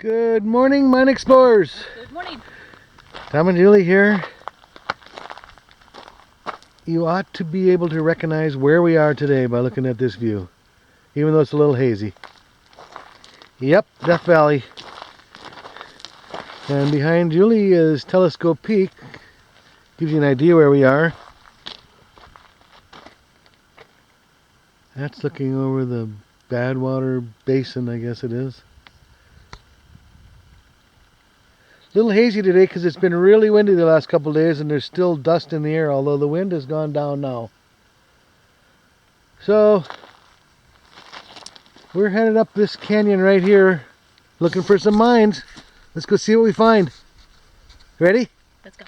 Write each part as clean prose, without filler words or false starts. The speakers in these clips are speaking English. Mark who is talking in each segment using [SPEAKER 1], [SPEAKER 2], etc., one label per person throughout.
[SPEAKER 1] Good morning, mine explorers.
[SPEAKER 2] Good morning.
[SPEAKER 1] Tom and Julie here. You ought to be able to recognize where we are today by looking at this view, even though it's a little hazy. Yep, Death Valley. And behind Julie is Telescope Peak. Gives you an idea where we are. That's looking over the Badwater Basin, I guess it is. A little hazy today because it's been really windy the last couple of days and there's still dust in the air, although the wind has gone down now. So we're headed up this canyon right here looking for some mines. Let's go see what we find. Ready?
[SPEAKER 2] Let's go.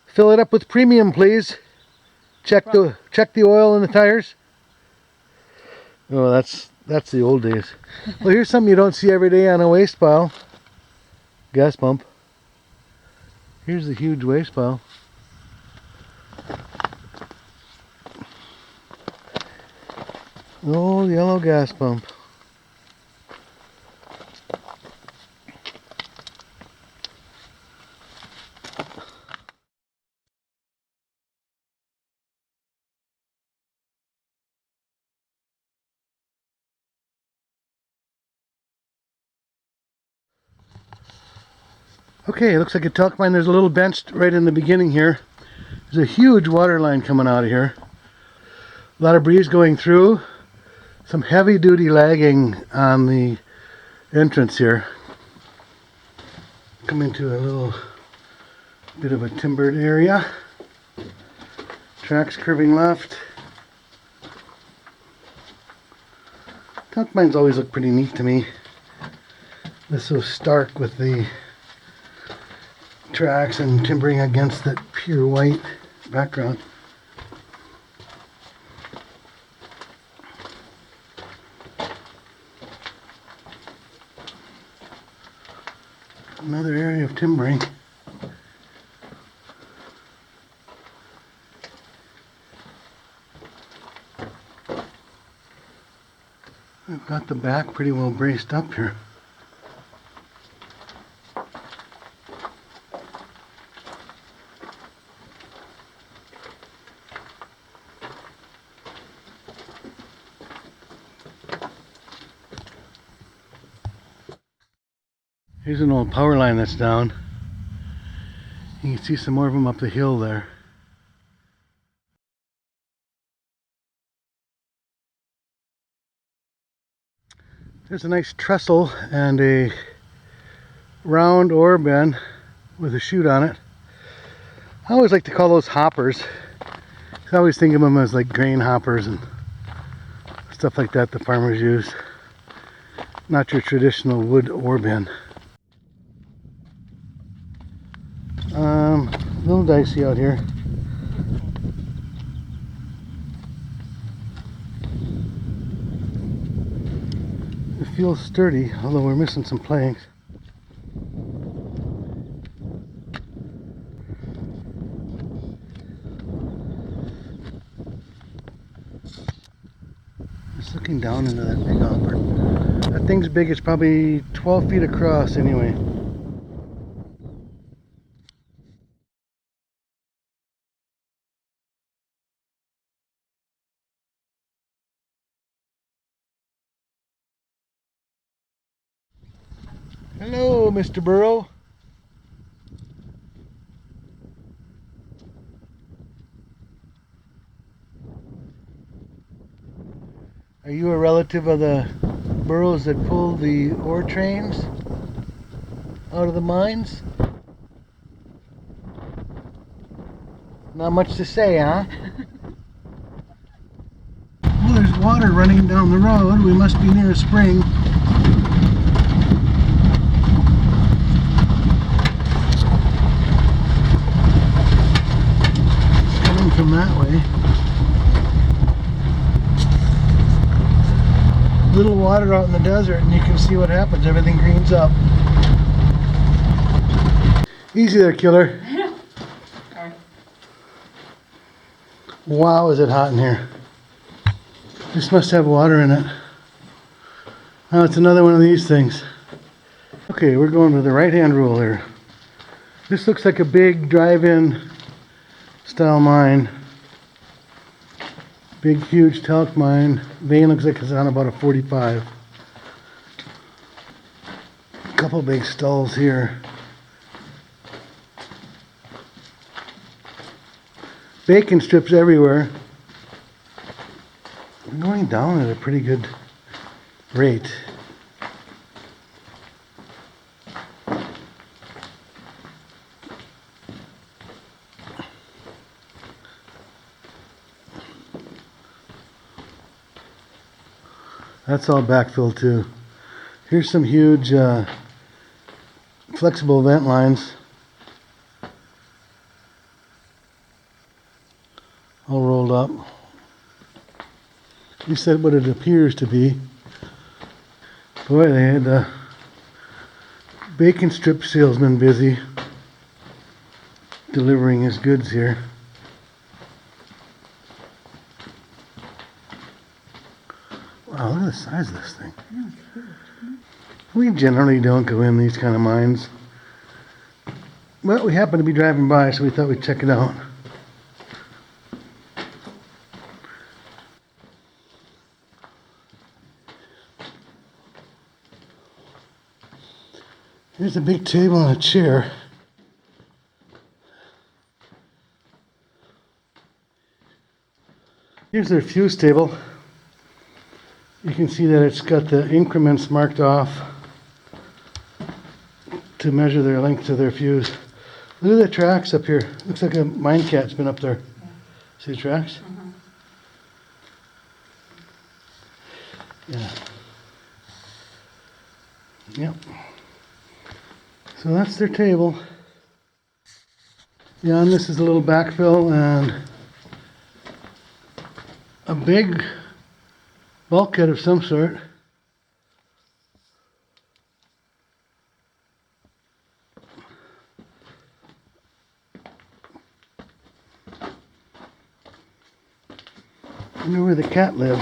[SPEAKER 1] Fill it up with premium, please. Check the oil in the tires. Oh, that's the old days. Well, here's something you don't see every day on a waste pile. Gas pump. Here's the huge waste pile. Old yellow gas pump. Okay, it looks like a talc mine. There's a little bench right in the beginning here. There's a huge water line coming out of here. A lot of breeze going through. Some heavy duty lagging on the entrance here. Coming to a little bit of a timbered area. Tracks curving left. Talc mines always look pretty neat to me. They're so stark with the tracks and timbering against that pure white background. Another area of timbering. I've got the back pretty well braced up here. Here's an old power line that's down. You can see some more of them up the hill there. There's a nice trestle and a round ore bin with a chute on it. I always like to call those hoppers. I always think of them as like grain hoppers and stuff like that the farmers use. Not your traditional wood ore bin. A little dicey out here. It feels sturdy, although we're missing some planks. Just looking down into that big hopper. That thing's big, it's probably 12 feet across anyway. Hello, Mr. Burrow. Are you a relative of the burros that pull the ore trains out of the mines? Not much to say, huh? Well, there's water running down the road. We must be near a spring. Coming from that way. Little water out in the desert and you can see what happens. Everything greens up. Easy there, killer. Wow, is it hot in here. This must have water in it. Oh, it's another one of these things. Okay, we're going with the right-hand rule here. This looks like a big drive-in style mine. Big, huge talc mine. Vein looks like it's on about a 45. A couple big stalls here. Bacon strips everywhere. We're going down at a pretty good rate. That's all backfill too. Here's some huge flexible vent lines. All rolled up. At least that's what it appears to be. Boy, they had the bacon strip salesman busy delivering his goods here. Wow, look at the size of this thing. We generally don't go in these kind of mines. Well, we happened to be driving by, so we thought we'd check it out. Here's a big table and a chair. Here's their fuse table. You can see that it's got the increments marked off to measure their length to their fuse. Look at the tracks up here. Looks like a mine cat's been up there. Yeah. See the tracks? Yeah. Yep. So that's their table. Yeah, and this is a little backfill and a big bulkhead of some sort. I wonder where the cat lives.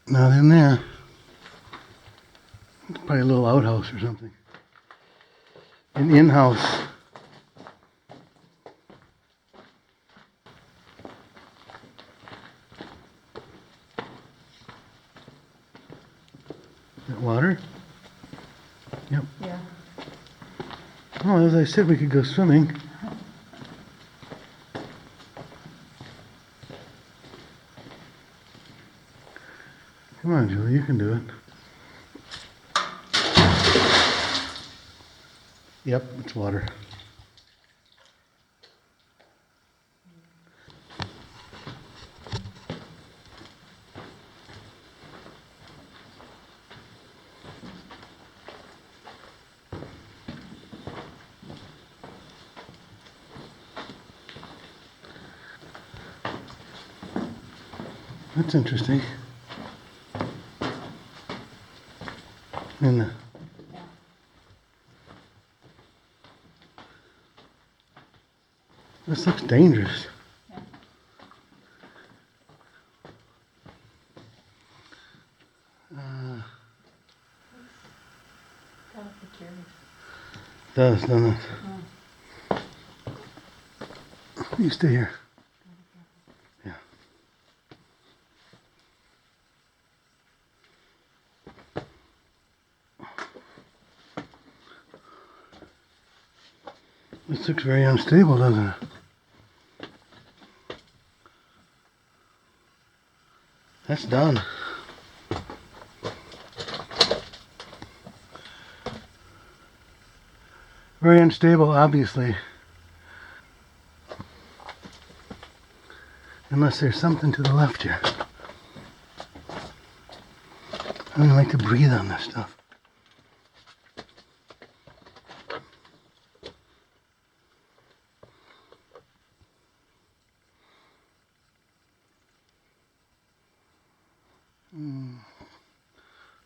[SPEAKER 1] Not in there. It's probably a little outhouse or something. An in-house. That water? Yep.
[SPEAKER 2] Yeah.
[SPEAKER 1] Oh, as I said, we could go swimming. Come on, Julie, you can do it. Yep, it's water. That's interesting. And this looks dangerous. Does, doesn't it? You stay here. Yeah. This looks very unstable, doesn't it? That's done. Very unstable, obviously. Unless there's something to the left here. I don't like to breathe on this stuff.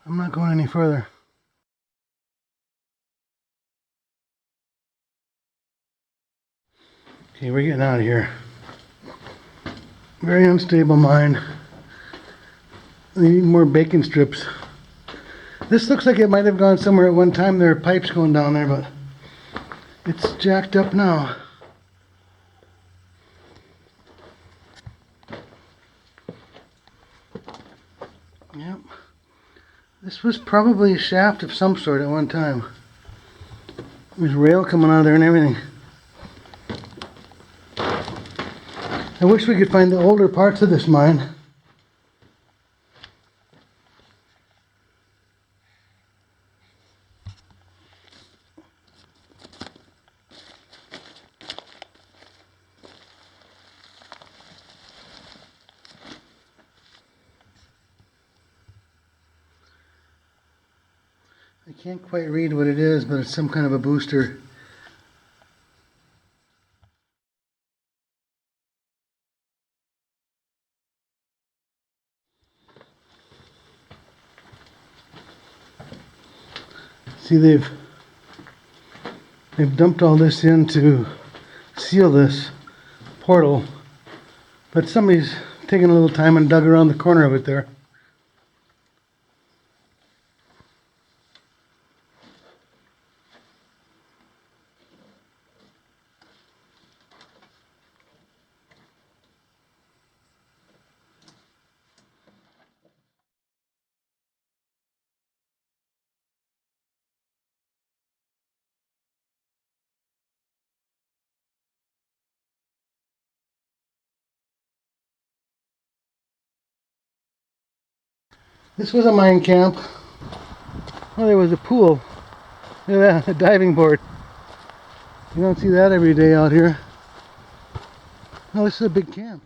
[SPEAKER 1] I'm not going any further. Okay, we're getting out of here. Very unstable mine. I need more bacon strips. This looks like it might have gone somewhere at one time. There are pipes going down there, but it's jacked up now. Yep. This was probably a shaft of some sort at one time. There's rail coming out of there and everything. I wish we could find the older parts of this mine. I can't quite read what it is, but it's some kind of a booster. See, they've dumped all this in to seal this portal, but somebody's taken a little time and dug around the corner of it there. This was a mine camp. Oh, there was a pool. Look at that, a diving board. You don't see that every day out here. Oh, this is a big camp.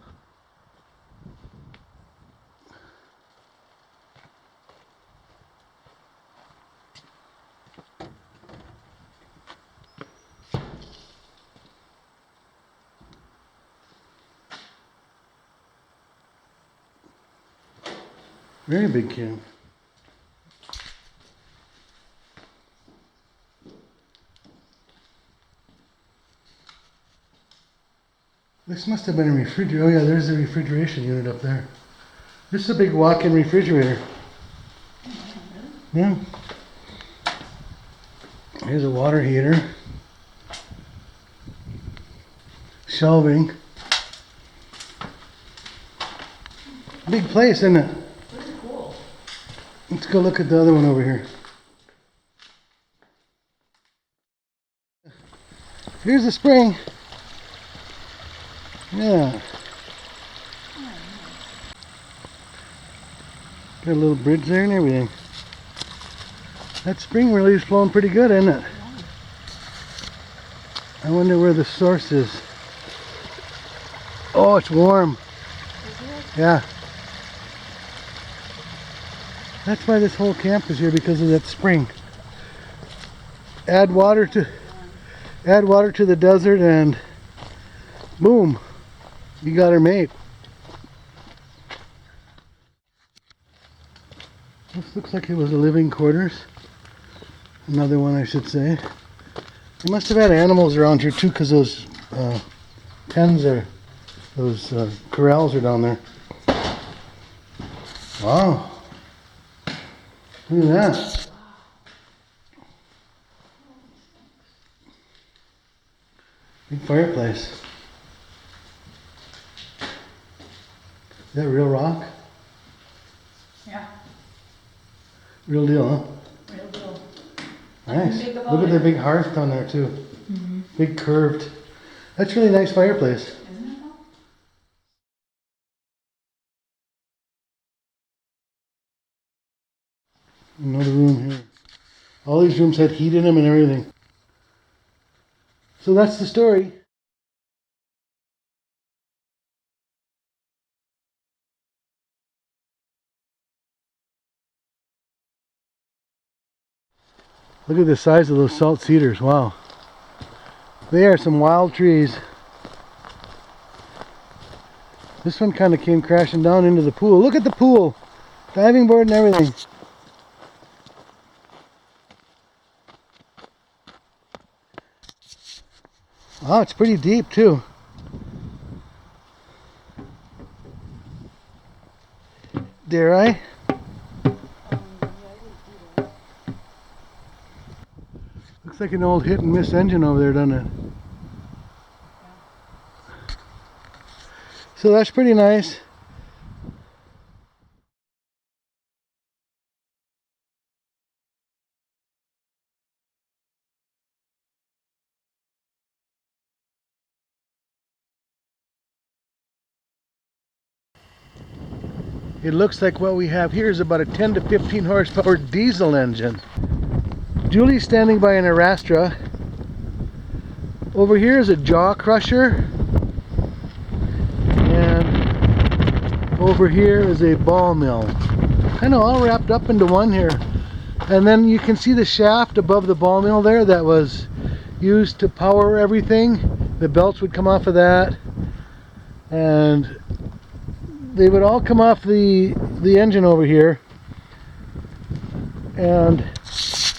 [SPEAKER 1] Very big camp. This must have been a refrigerator. Oh yeah, there's the refrigeration unit up there. This is a big walk-in refrigerator. Yeah. Here's a water heater. Shelving. Big place, isn't it?
[SPEAKER 2] Really cool.
[SPEAKER 1] Let's go look at the other one over here. Here's the spring. Yeah. Got a little bridge there and everything. That spring really is flowing pretty good, isn't it? I wonder where the source is. Oh, it's warm. Yeah. That's why this whole camp is here, because of that spring. Add water to the desert and boom, you got her mate. This looks like it was a living quarters. Another one, I should say. They must have had animals around here too, because those pens are, those corrals are down there. Wow. Look at that. Big fireplace. Is that real rock?
[SPEAKER 2] Yeah.
[SPEAKER 1] Real deal, huh?
[SPEAKER 2] Real deal.
[SPEAKER 1] Nice. Look at the big hearth down there too.
[SPEAKER 2] Mm-hmm.
[SPEAKER 1] Big curved. That's really nice fireplace.
[SPEAKER 2] Isn't it though?
[SPEAKER 1] Another room here. All these rooms had heat in them and everything. So that's the story. Look at the size of those salt cedars. Wow. They are some wild trees. This one kind of came crashing down into the pool. Look at the pool. Diving board and everything. Wow, it's pretty deep too. dare I? Looks like an old hit and miss engine over there, doesn't it? So that's pretty nice. It looks like what we have here is about a 10 to 15 horsepower diesel engine. Julie's standing by an Arastra. Over here is a jaw crusher. And over here is a ball mill. Kind of all wrapped up into one here. And then you can see the shaft above the ball mill there that was used to power everything. The belts would come off of that. And they would all come off the engine over here, and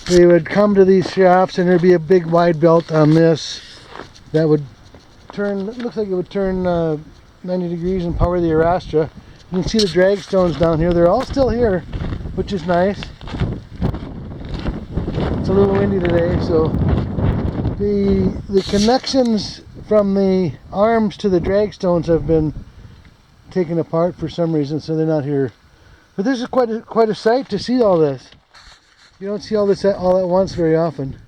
[SPEAKER 1] they would come to these shafts, and there'd be a big wide belt on this that would turn, it looks like it would turn 90 degrees and power the Arastra. You can see the drag stones down here. They're all still here, which is nice. It's a little windy today, so the connections from the arms to the drag stones have been taken apart for some reason, so they're not here. But this is quite a sight to see all this. You don't see all this all at once very often.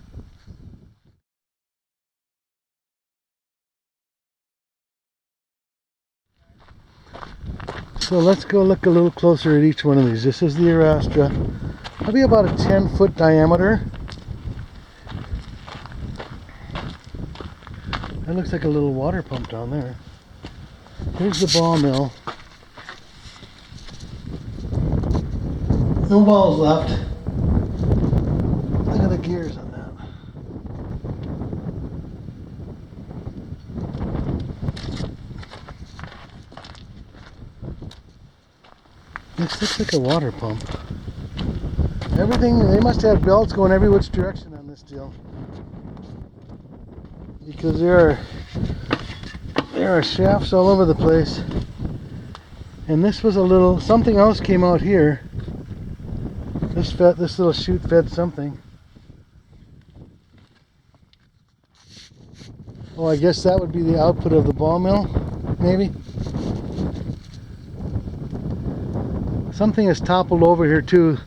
[SPEAKER 1] So let's go look a little closer at each one of these. This is the Arastra. Probably about a 10-foot diameter. That looks like a little water pump down there. Here's the ball mill. No balls left. Look at the gears on that. This looks like a water pump. Everything, they must have belts going every which direction on this deal. Because there are shafts all over the place. And this was a little, something else came out here. This little chute fed something. Oh, I guess that would be the output of the ball mill, maybe? Something has toppled over here too.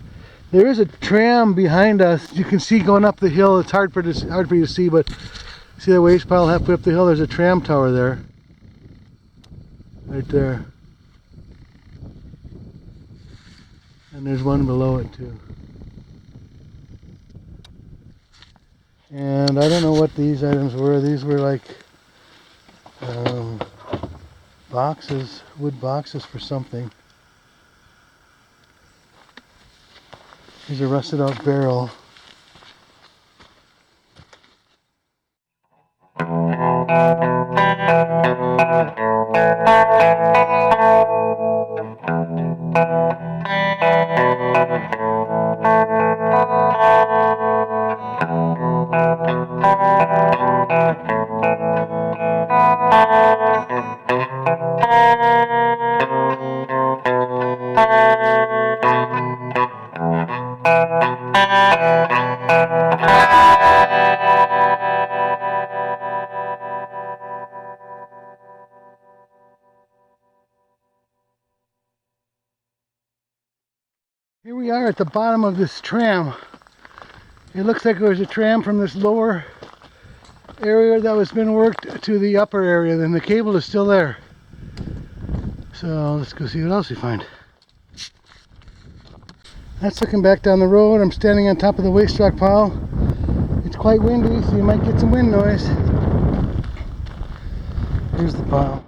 [SPEAKER 1] There is a tram behind us. You can see going up the hill. It's hard for you to see, but see the waste pile halfway up the hill? There's a tram tower there. Right there. And there's one below it too. And I don't know what these items were. These were like boxes, wood boxes for something. Here's a rusted out barrel. Here we are at the bottom of this tram. It looks like there was a tram from this lower area that was been worked to the upper area, then the cable is still there. So let's go see what else we find. That's looking back down the road. I'm standing on top of the waste rock pile. It's quite windy, so you might get some wind noise. Here's the pile.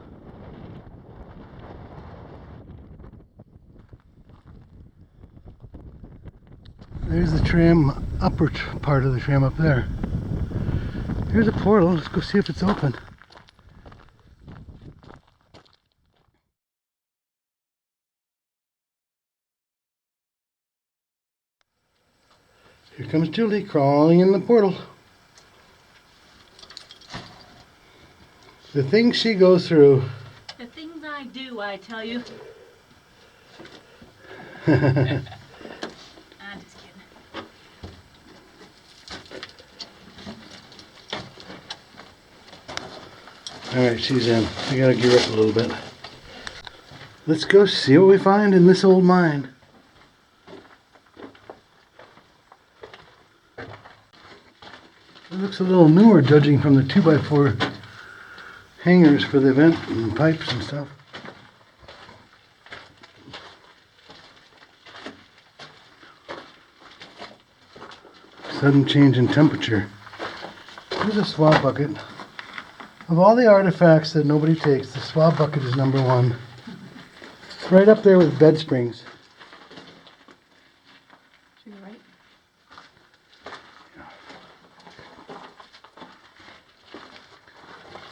[SPEAKER 1] There's the tram, upper part of the tram up there. Here's a portal. Let's go see if it's open. Here comes Julie crawling in the portal. The things she goes through.
[SPEAKER 2] The things I do, I tell you. I'm just kidding.
[SPEAKER 1] Alright, she's in. I gotta gear up a little bit. Let's go see what we find in this old mine. It looks a little newer, judging from the 2x4 hangers for the vent and pipes and stuff. Sudden change in temperature. Here's a swab bucket. Of all the artifacts that nobody takes, the swab bucket is number one. Right up there with bed springs.
[SPEAKER 2] To your right.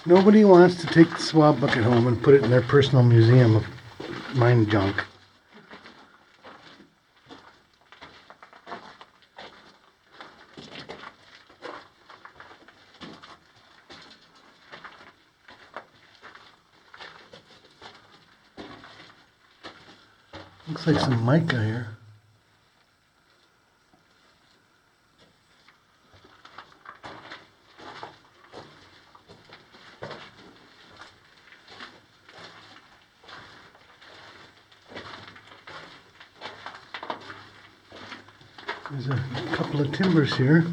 [SPEAKER 1] Nobody wants to take the swab bucket home and put it in their personal museum of mine junk. Looks like some mica here. There's a couple of timbers here.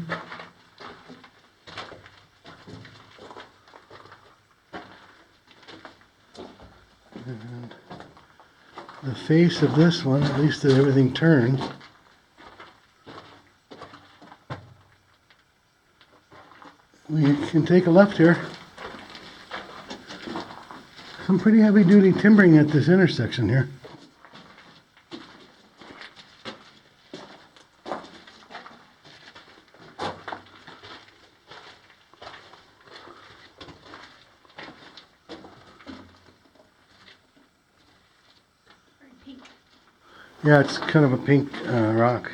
[SPEAKER 1] And the face of this one, at least that everything turns. We can take a left here. Some pretty heavy duty timbering at this intersection here.
[SPEAKER 2] Very pink.
[SPEAKER 1] Yeah, it's kind of a pink rock.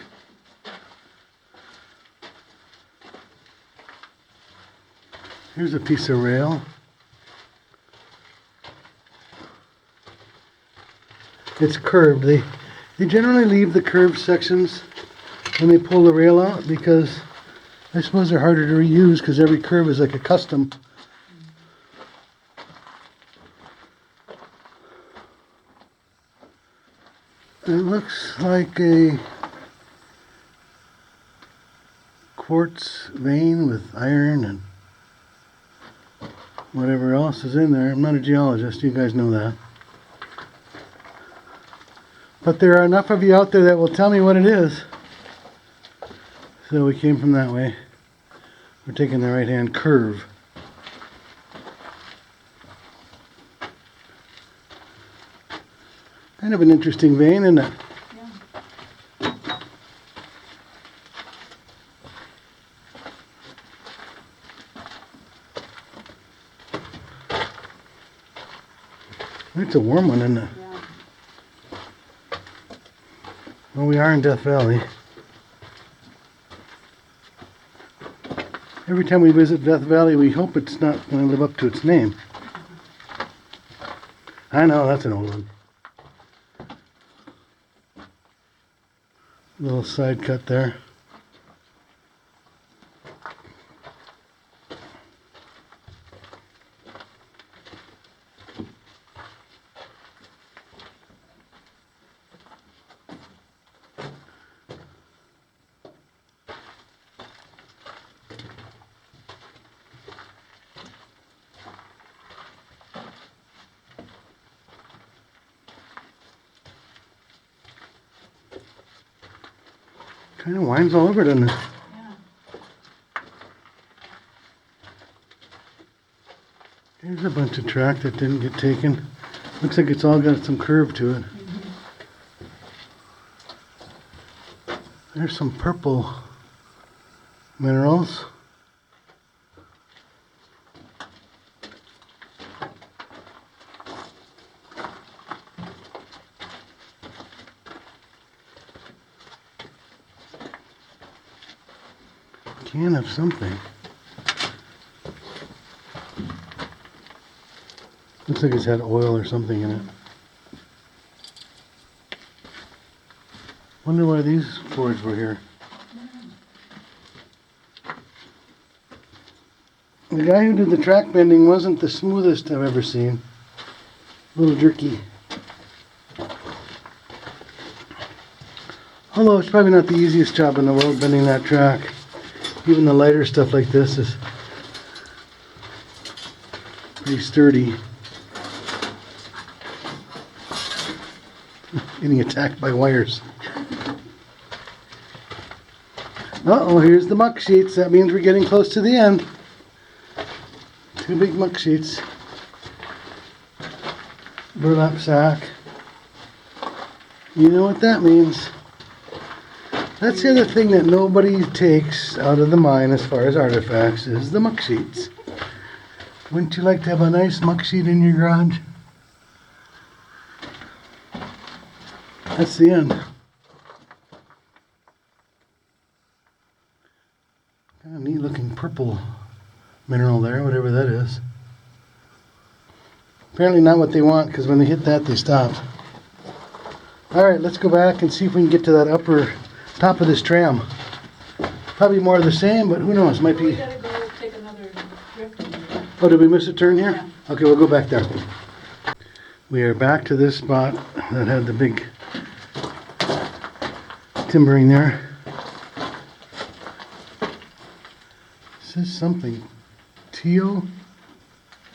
[SPEAKER 1] Here's a piece of rail. It's curved. They generally leave the curved sections when they pull the rail out because I suppose they're harder to reuse because every curve is like a custom. It looks like a quartz vein with iron and whatever else is in there. I'm not a geologist, you guys know that. But there are enough of you out there that will tell me what it is. So we came from that way. We're taking the right hand curve. Kind of an interesting vein, isn't it?
[SPEAKER 2] Yeah.
[SPEAKER 1] It's a warm one, isn't it?
[SPEAKER 2] Yeah.
[SPEAKER 1] Well, we are in Death Valley. Every time we visit Death Valley, we hope it's not going to live up to its name. I know, that's an old one. Little side cut there. Kind of winds all over, doesn't it?
[SPEAKER 2] Yeah.
[SPEAKER 1] Here's a bunch of track that didn't get taken. Looks like it's all got some curve to it. There's some purple minerals. Can of something. Looks like it's had oil or something in it. Wonder why these Fords were here. The guy who did the track bending wasn't the smoothest I've ever seen. A little jerky. Although it's probably not the easiest job in the world bending that track. Even the lighter stuff like this is pretty sturdy. Getting attacked by wires. Uh-oh, here's the muck sheets. That means we're getting close to the end. 2 big muck sheets. Burlap sack. You know what that means. That's the other thing that nobody takes out of the mine as far as artifacts is the muck sheets. Wouldn't you like to have a nice muck sheet in your garage? That's the end. Kind of neat looking purple mineral there, whatever that is. Apparently not what they want, because when they hit that, they stop. Alright, let's go back and see if we can get to that upper top of this tram. Probably more of the same, but who knows, might be...
[SPEAKER 2] We gotta go take another drift in here.
[SPEAKER 1] Oh, did we miss a turn here?
[SPEAKER 2] Yeah.
[SPEAKER 1] Okay, we'll go back there. We are back to this spot that had the big timbering there. Says something. Teal?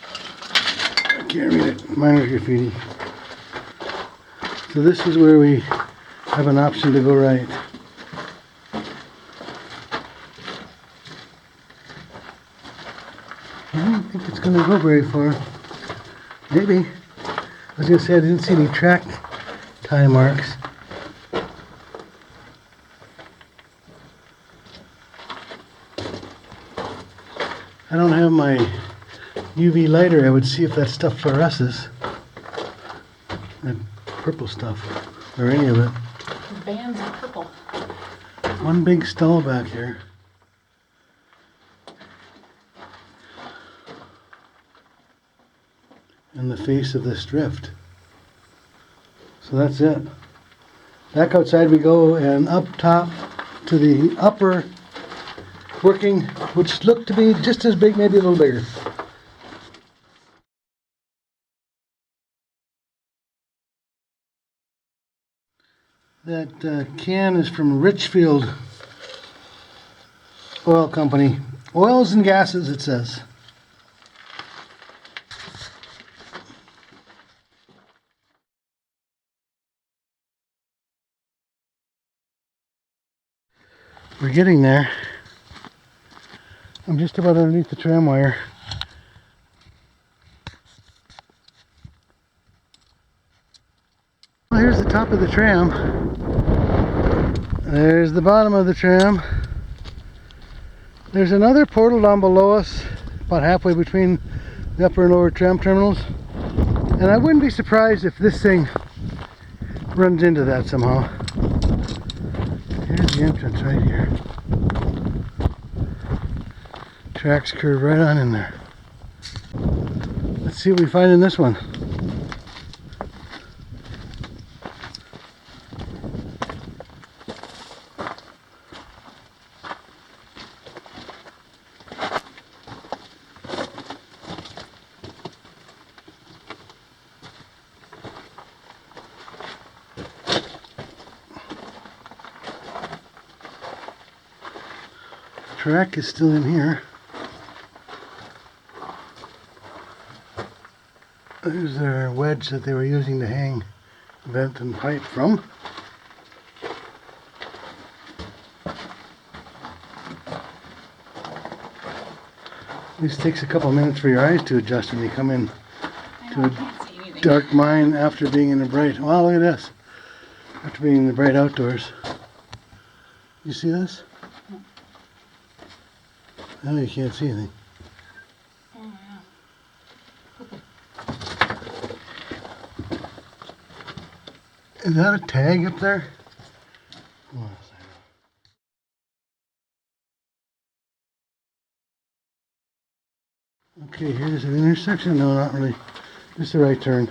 [SPEAKER 1] I can't read it. Minor graffiti. So this is where we have an option to go right. I don't think it's going to go very far. Maybe. I was going to say I didn't see any track tie marks. I don't have my UV lighter. I would see if that stuff fluoresces. That purple stuff. Or any of it.
[SPEAKER 2] The bands of purple.
[SPEAKER 1] One big stall back here. In the face of this drift. So that's it. Back outside we go, and up top to the upper working, which looked to be just as big, maybe a little bigger. That can is from Richfield Oil Company. Oils and gases, it says. We're getting there. I'm just about underneath the tram wire. Well, here's the top of the tram. There's the bottom of the tram. There's another portal down below us, about halfway between the upper and lower tram terminals. And I wouldn't be surprised if this thing runs into that somehow. Here's the entrance right here. Tracks curve right on in there. Let's see what we find in this one. Track is still in here. There's their wedge that they were using to hang vent and pipe from. This takes a couple minutes for your eyes to adjust when you come in to a dark mine after being in the bright. Wow, look at this. After being in the bright outdoors. You see this? Oh, you can't see anything.
[SPEAKER 2] Oh, yeah.
[SPEAKER 1] Is that a tag up there? Oh, okay, here's an intersection. No, not really. Just a right turn.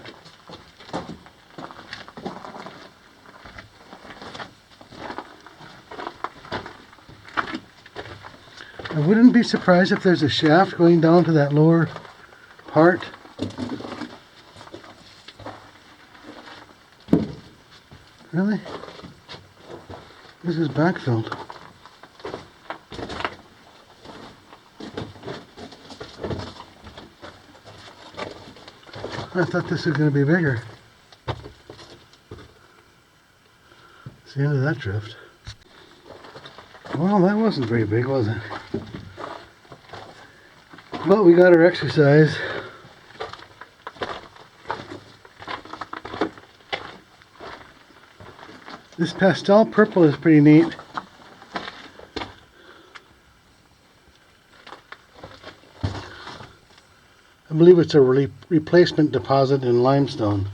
[SPEAKER 1] I wouldn't be surprised if there's a shaft going down to that lower part. Really? This is backfilled. I thought this was going to be bigger. It's the end of that drift. Well, that wasn't very big, was it? But we got our exercise. This pastel purple is pretty neat. I believe it's a replacement deposit in limestone.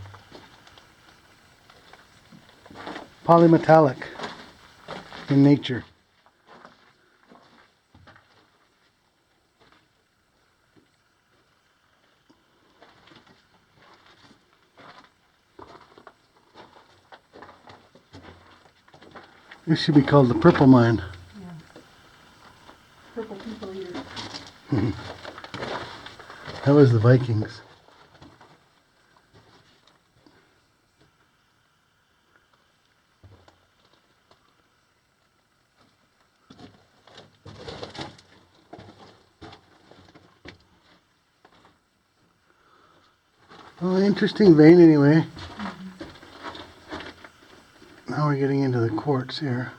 [SPEAKER 1] Polymetallic in nature. This should be called the Purple Mine.
[SPEAKER 2] Yeah. Purple people eater.
[SPEAKER 1] That was the Vikings. Well, interesting vein anyway. Now we're getting into the quartz here.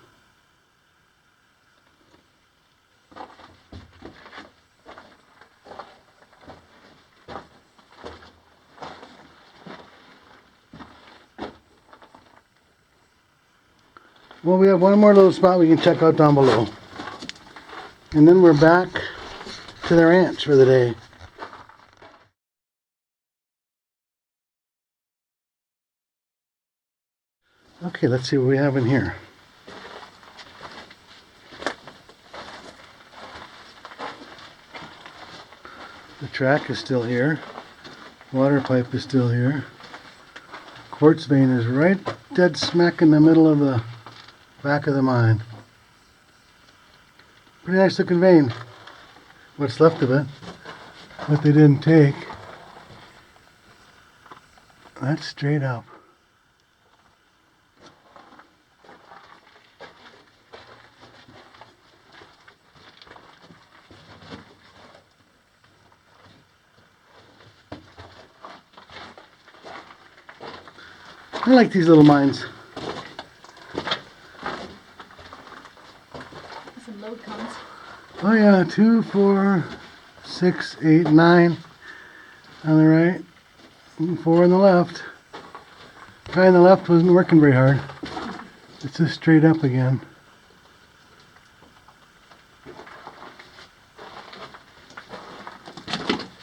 [SPEAKER 1] Well, we have one more little spot we can check out down below. And then we're back to the ranch for the day. Okay, let's see what we have in here. The track is still here. Water pipe is still here. Quartz vein is right dead smack in the middle of the back of the mine. Pretty nice looking vein. What's left of it. What they didn't take. That's straight up. I like these little mines.
[SPEAKER 2] Some load comes.
[SPEAKER 1] Oh yeah, 2, 4, 6, 8, 9 on the right, and 4 on the left. Guy on the left wasn't working very hard. It's just straight up again.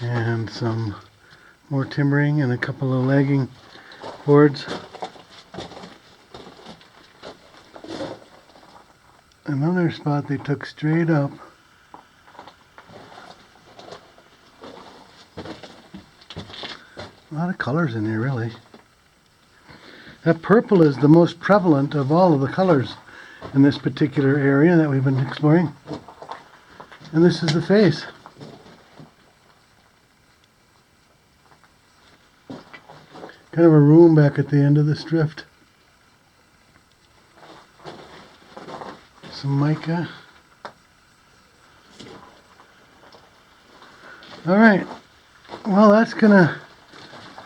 [SPEAKER 1] And some more timbering and a couple of lagging boards. Another spot they took straight up. A lot of colors in here, really. That purple is the most prevalent of all of the colors in this particular area that we've been exploring. And this is the face. Kind of a room back at the end of this drift. Some mica. Alright, well that's gonna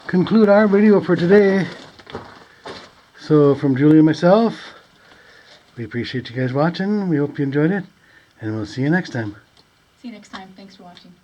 [SPEAKER 1] conclude our video for today. So from Julie and myself, we appreciate you guys watching. We hope you enjoyed it, and we'll see you next time.
[SPEAKER 2] See you next time. Thanks for watching.